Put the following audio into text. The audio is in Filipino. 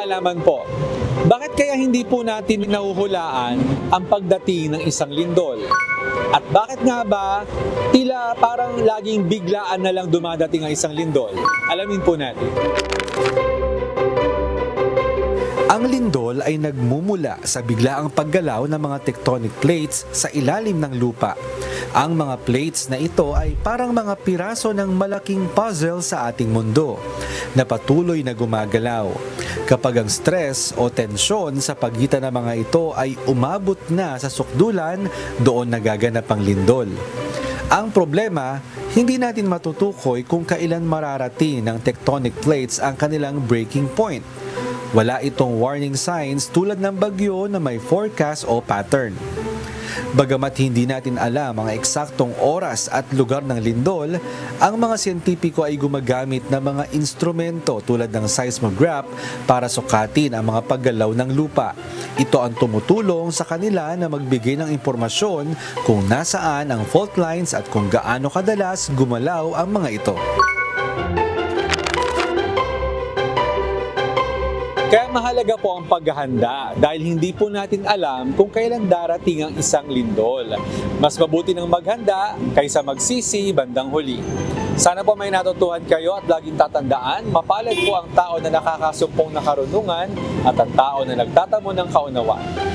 malaman po, bakit kaya hindi po natin nahuhulaan ang pagdating ng isang lindol? At bakit nga ba tila parang laging biglaan na lang dumadating ang isang lindol? Alamin po natin. Ang lindol ay nagmumula sa biglaang paggalaw ng mga tectonic plates sa ilalim ng lupa. Ang mga plates na ito ay parang mga piraso ng malaking puzzle sa ating mundo na patuloy na gumagalaw. Kapag ang stress o tensyon sa pagitan ng mga ito ay umabot na sa sukdulan, doon nagaganap ang lindol. Ang problema, hindi natin matutukoy kung kailan mararating ng tectonic plates ang kanilang breaking point. Wala itong warning signs tulad ng bagyo na may forecast o pattern. Bagamat hindi natin alam ang eksaktong oras at lugar ng lindol, ang mga siyentipiko ay gumagamit ng mga instrumento tulad ng seismograph para sukatin ang mga paggalaw ng lupa. Ito ang tumutulong sa kanila na magbigay ng impormasyon kung nasaan ang fault lines at kung gaano kadalas gumalaw ang mga ito. Kaya mahalaga po ang paghahanda dahil hindi po natin alam kung kailan darating ang isang lindol. Mas mabuti ng maghanda kaysa magsisi bandang huli. Sana po may natutuhan kayo at laging tatandaan, mapalad po ang tao na nakakasumpong na karunungan at ang tao na nagtatamo ng kaunawaan.